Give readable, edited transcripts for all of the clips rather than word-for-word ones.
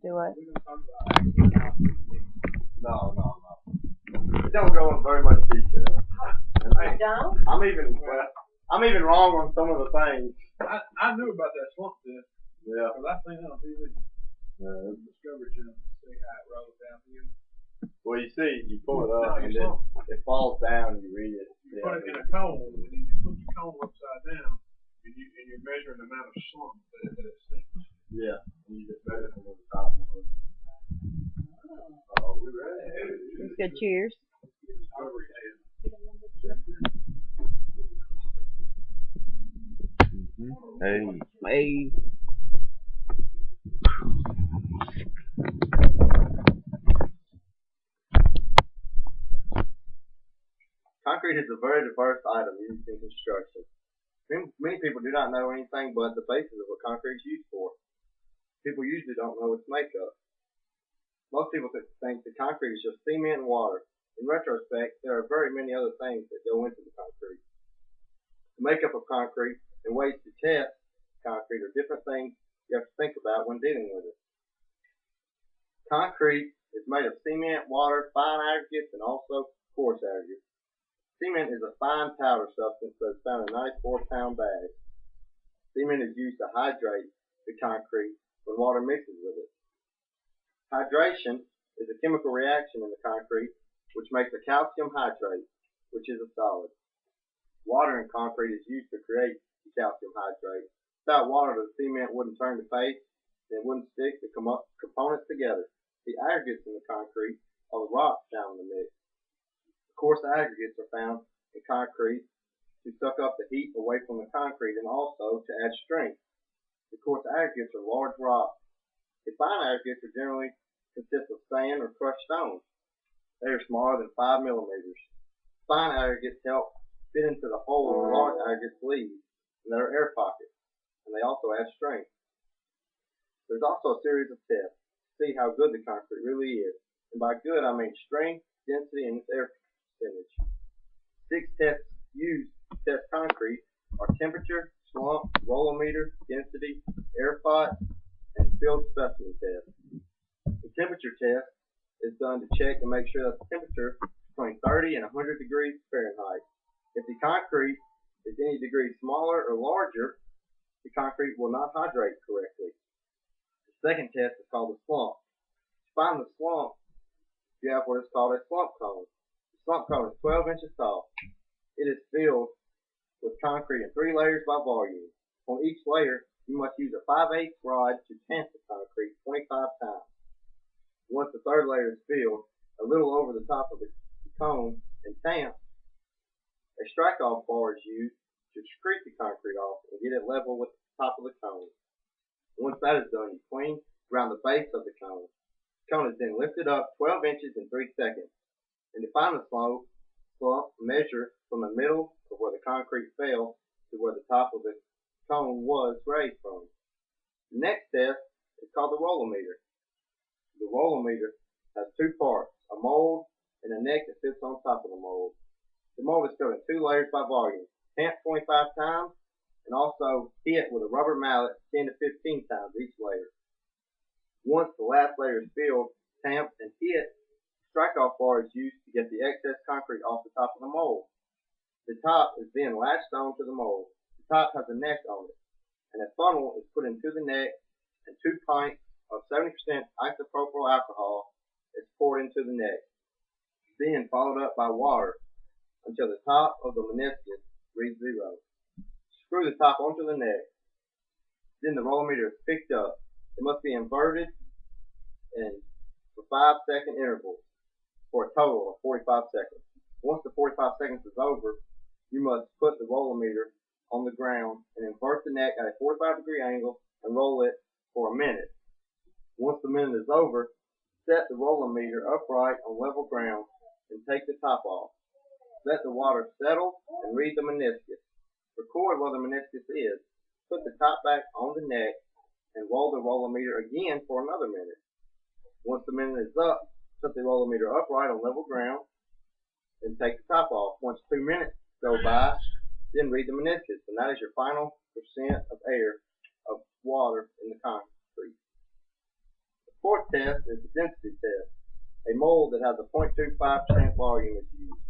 Do what? No. It don't go into very much detail. I don't? I'm even wrong on some of the things. I knew about that swamp test. Yeah. Because I seen it on TV. Discovery Channel. See how it rolls downhill. Well, you see, you pull it up and then it falls down and you read it. You put it in a cone and then you put the cone upside down and you're measuring the amount of slump that it sinks. Yeah. And you just measure from the top. Oh, we ready? Let's go cheers. Discovery Channel. Hey. Concrete is a very diverse item used in construction. Many people do not know anything but the basis of what concrete is used for. People usually don't know its makeup. Most people think that concrete is just cement and water. In retrospect, there are very many other things that go into the concrete. The makeup of concrete and ways to test concrete are different things you have to think about when dealing with it. Concrete is made of cement, water, fine aggregates, and also coarse aggregates. Cement is a fine powder substance that is found in 94-pound bags. Cement is used to hydrate the concrete when water mixes with it. Hydration is a chemical reaction in the concrete which makes a calcium hydrate, which is a solid. Water in concrete is used to create the calcium hydrate. Without water, the cement wouldn't turn to paste and it wouldn't stick the components together. The aggregates in the concrete are the rocks found in the mix. Coarse aggregates are found in concrete to suck up the heat away from the concrete and also to add strength. The coarse aggregates are large rocks. The fine aggregates are generally consist of sand or crushed stones. They are smaller than 5 millimeters. Fine aggregates help fit into the hole of the large aggregates leaves, and there are air pockets, and they also add strength. There's also a series of tests to see how good the concrete really is, and by good I mean strength, density, and its air percentage. 6 tests used to test concrete are temperature, slump, rollometer, density, air pot, and field specimen test. The temperature test is done to check and make sure that the temperature is between 30 and 100 degrees Fahrenheit. If the concrete is any degree smaller or larger, the concrete will not hydrate correctly. The second test is called the slump. To find the slump, you have what is called a slump cone. Slump cone is 12 inches tall. It is filled with concrete in 3 layers by volume. On each layer, you must use a 5/8 rod to tamp the concrete 25 times. Once the 3rd layer is filled, a little over the top of the cone and tamped, a strike-off bar is used to scrape the concrete off and get it level with the top of the cone. Once that is done, you clean around the base of the cone. The cone is then lifted up 12 inches in 3 seconds. And to find the slump, measure from the middle of where the concrete fell to where the top of the cone was raised from. The next test is called the rollometer. The rollometer has 2 parts, a mold and a neck that sits on top of the mold. The mold is filled in 2 layers by volume, tamped 25 times, and also hit with a rubber mallet 10 to 15 times each layer. Once the last layer is filled, tamped, and hit, strike-off bar is used to get the excess concrete off the top of the mold. The top is then latched onto the mold. The top has a neck on it, and a funnel is put into the neck, and 2 pints of 70% isopropyl alcohol is poured into the neck, then followed up by water until the top of the meniscus reads 0. Screw the top onto the neck. Then the rollometer is picked up. It must be inverted and for 5-second intervals for a total of 45 seconds. Once the 45 seconds is over, you must put the rollometer on the ground and invert the neck at a 45-degree angle and roll it for a minute. Once the minute is over, set the rollometer upright on level ground and take the top off. Let the water settle and read the meniscus. Record where the meniscus is. Put the top back on the neck and roll the rollometer again for another minute. Once the minute is up, set the rollometer upright on level ground and take the top off. Once 2 minutes go by, then read the meniscus, and that is your final percent of air of water in the concrete. The test is the density test. A mold that has a 0.25% volume is used.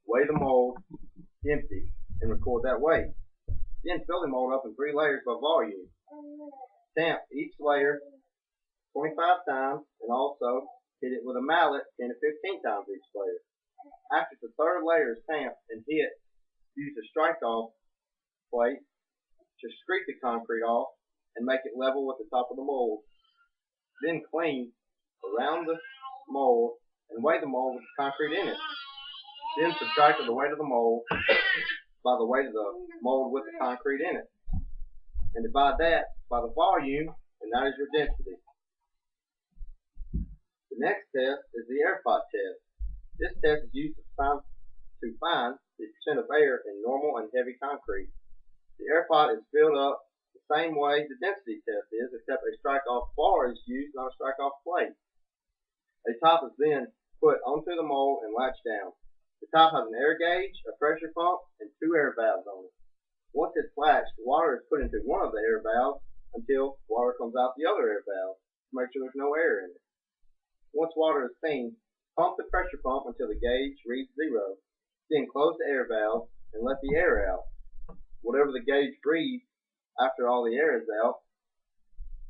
Weigh the mold empty and record that weight. Then fill the mold up in 3 layers by volume. Tamp each layer 25 times and also hit it with a mallet 10 to 15 times each layer. After the 3rd layer is tamped and hit, use a strike-off plate to scrape the concrete off and make it level with the top of the mold. Then clean around the mold and weigh the mold with the concrete in it. Then subtract the weight of the mold by the weight of the mold with the concrete in it. And divide that by the volume, and that is your density. The next test is the air pot test. This test is used to find the percent of air in normal and heavy concrete. The air pot is filled up the same way the density test is, except a strike-off bar is used, not a strike-off plate. A top is then put onto the mold and latched down. The top has an air gauge, a pressure pump, and 2 air valves on it. Once it's latched, water is put into one of the air valves until water comes out the other air valve to make sure there's no air in it. Once water is seen, pump the pressure pump until the gauge reads 0. Then close the air valve and let the air out. Whatever the gauge reads after all the air is out,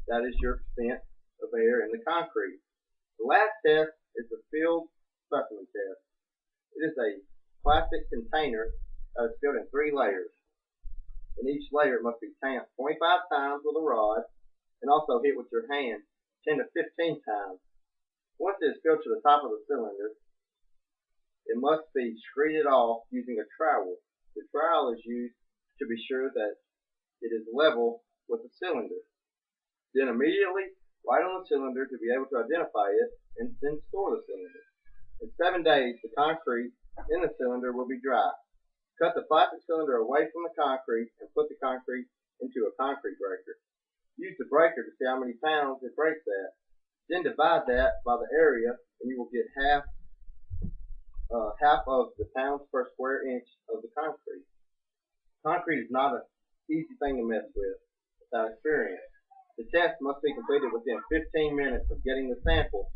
that is your percent of air in the concrete. The last test is the filled specimen test. It is a plastic container that is filled in 3 layers. In each layer it must be tamped 25 times with a rod and also hit with your hand 10 to 15 times. Once it is filled to the top of the cylinder, it must be screeded off using a trowel. The trowel is used to be sure that it is level with the cylinder. Then immediately light on the cylinder to be able to identify it and then store the cylinder. In 7 days, the concrete in the cylinder will be dry. Cut the plastic cylinder away from the concrete and put the concrete into a concrete breaker. Use the breaker to see how many pounds it breaks at. Then divide that by the area and you will get half of the pounds per square inch of the concrete. Concrete is not an easy thing to mess with without experience. The test must be completed within 15 minutes of getting the sample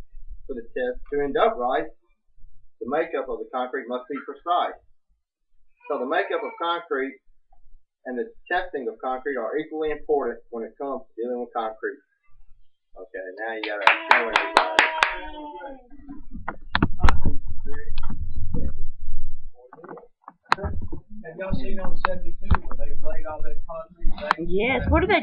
for the test to end up right. The makeup of the concrete must be precise. So the makeup of concrete and the testing of concrete are equally important when it comes to dealing with concrete. Okay, now you gotta show everybody. Have y'all seen on 72 where they laid all that concrete? Yes, what are they